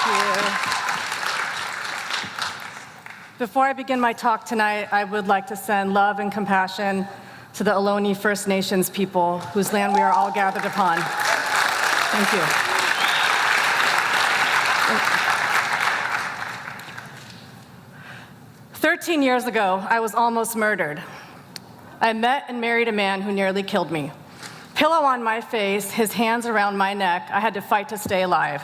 you. Before I begin my talk tonight, I would like to send love and compassion to the Ohlone First Nations people, whose land we are all gathered upon. Thank you. 13 years ago, I was almost murdered. I met and married a man who nearly killed me. Pillow on my face, his hands around my neck, I had to fight to stay alive.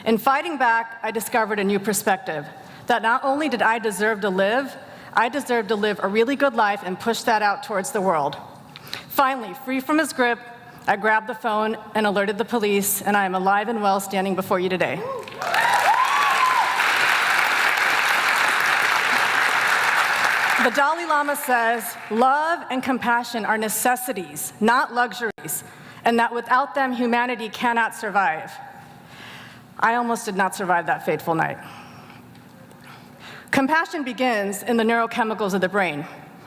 In fighting back, I discovered a new perspective, that not only did I deserve to live a really good life and push that out towards the world. Finally, free from his grip, I grabbed the phone and alerted the police, and I am alive and well standing before you today. The Dalai Lama says, love and compassion are necessities, not luxuries, and that without them, humanity cannot survive. I almost did not survive that fateful night. Compassion begins in the neurochemicals of the brain.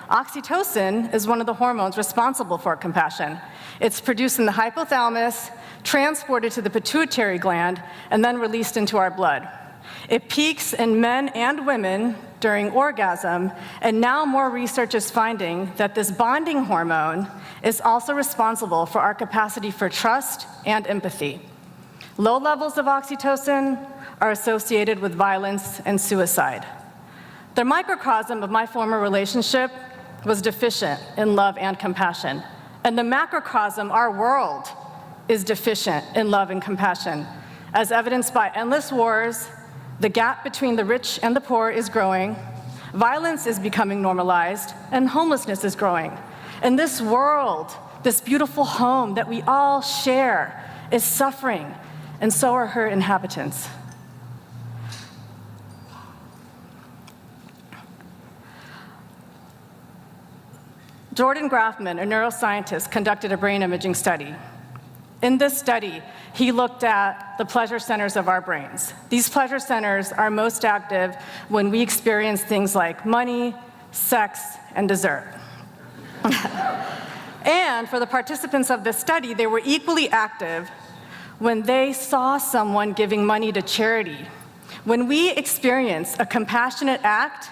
Oxytocin is one of the hormones responsible for compassion. It's produced in the hypothalamus, transported to the pituitary gland, and then released into our blood. It peaks in men and women during orgasm, and now more research is finding that this bonding hormone is also responsible for our capacity for trust and empathy. Low levels of oxytocin are associated with violence and suicide. The microcosm of my former relationship was deficient in love and compassion. And the macrocosm, our world, is deficient in love and compassion, as evidenced by endless wars. The gap between the rich and the poor is growing, violence is becoming normalized, and homelessness is growing. And this world, this beautiful home that we all share, is suffering, and so are her inhabitants. Jordan Grafman, a neuroscientist, conducted a brain imaging study. In this study, he looked at the pleasure centers of our brains. These pleasure centers are most active when we experience things like money, sex, and dessert. And for the participants of this study, they were equally active when they saw someone giving money to charity. When we experience a compassionate act,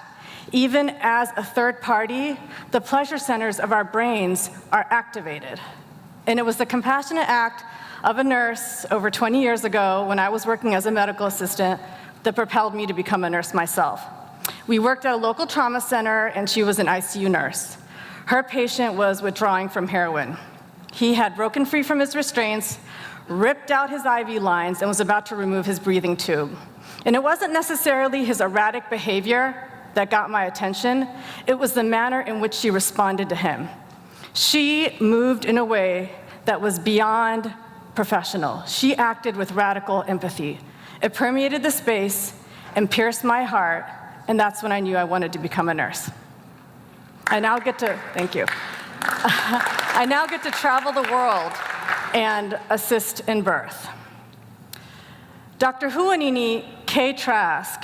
even as a third party, the pleasure centers of our brains are activated. And it was the compassionate act of a nurse over 20 years ago when I was working as a medical assistant that propelled me to become a nurse myself. We worked at a local trauma center, and she was an ICU nurse. Her patient was withdrawing from heroin. He had broken free from his restraints, ripped out his IV lines, and was about to remove his breathing tube. And it wasn't necessarily his erratic behavior that got my attention. It was the manner in which she responded to him. She moved in a way that was beyond professional. She acted with radical empathy. It permeated the space and pierced my heart, and that's when I knew I wanted to become a nurse. I now get to, thank you. I now get to travel the world and assist in birth. Dr. Huanini K. Trask,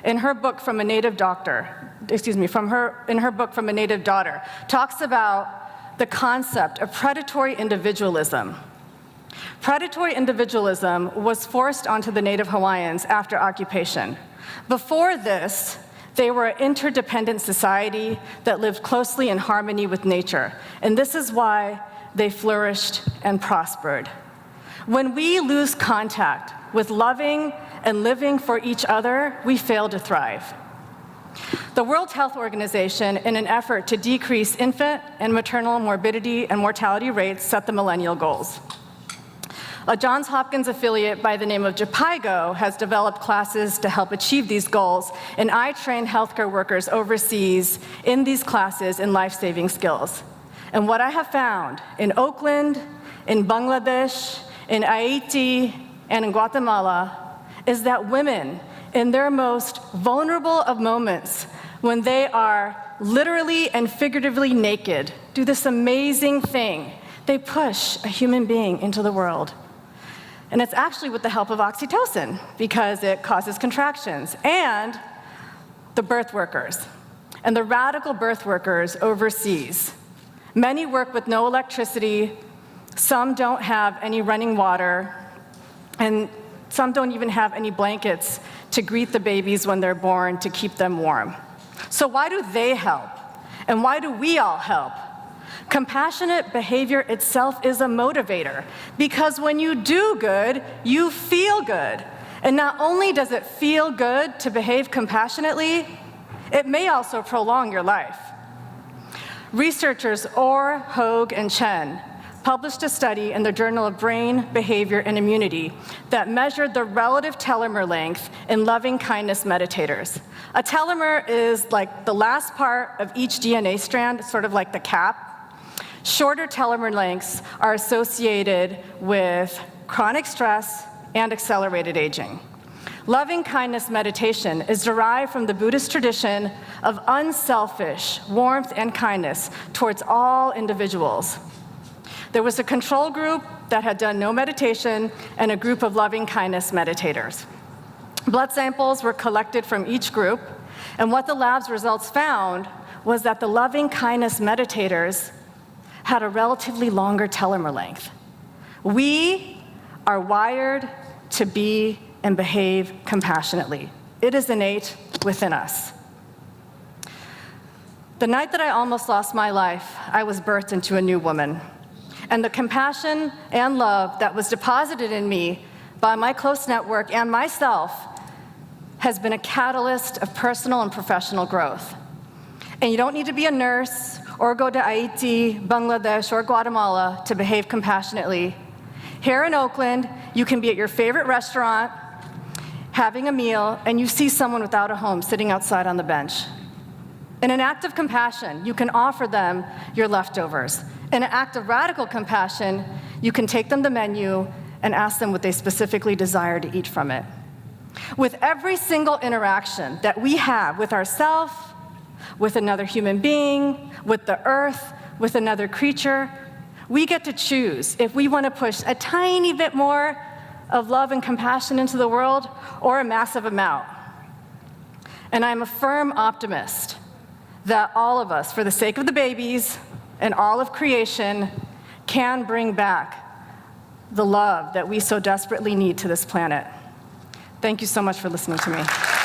in her book From a Native Daughter, talks about the concept of predatory individualism. Predatory individualism was forced onto the Native Hawaiians after occupation. Before this, they were an interdependent society that lived closely in harmony with nature, and this is why they flourished and prospered. When we lose contact with loving and living for each other, we fail to thrive. The World Health Organization, in an effort to decrease infant and maternal morbidity and mortality rates, set the millennial goals. A Johns Hopkins affiliate by the name of JPIGO has developed classes to help achieve these goals, and I train healthcare workers overseas in these classes in life-saving skills. And what I have found in Oakland, in Bangladesh, in Haiti, and in Guatemala is that women, in their most vulnerable of moments, when they are literally and figuratively naked, do this amazing thing. They push a human being into the world. And it's actually with the help of oxytocin, because it causes contractions. And the birth workers, and the radical birth workers overseas. Many work with no electricity, some don't have any running water, and Some don't even have any blankets to greet the babies when they're born to keep them warm. So why do they help? And why do we all help? Compassionate behavior itself is a motivator, because when you do good, you feel good. And not only does it feel good to behave compassionately, it may also prolong your life. Researchers Orr, Hoag, and Chen published a study in the Journal of Brain, Behavior, and Immunity that measured the relative telomere length in loving-kindness meditators. A telomere is like the last part of each DNA strand, sort of like the cap. Shorter telomere lengths are associated with chronic stress and accelerated aging. Loving-kindness meditation is derived from the Buddhist tradition of unselfish warmth and kindness towards all individuals. There was a control group that had done no meditation and a group of loving-kindness meditators. Blood samples were collected from each group, and what the lab's results found was that the loving-kindness meditators had a relatively longer telomere length. We are wired to be and behave compassionately. It is innate within us. The night that I almost lost my life, I was birthed into a new woman. And the compassion and love that was deposited in me by my close network and myself has been a catalyst of personal and professional growth. And you don't need to be a nurse or go to Haiti, Bangladesh, or Guatemala to behave compassionately. Here in Oakland, you can be at your favorite restaurant, having a meal, and you see someone without a home sitting outside on the bench. In an act of compassion, you can offer them your leftovers. In an act of radical compassion, you can take them the menu and ask them what they specifically desire to eat from it. With every single interaction that we have with ourselves, with another human being, with the earth, with another creature, we get to choose if we want to push a tiny bit more of love and compassion into the world or a massive amount. And I'm a firm optimist that all of us, for the sake of the babies and all of creation, can bring back the love that we so desperately need to this planet. Thank you so much for listening to me.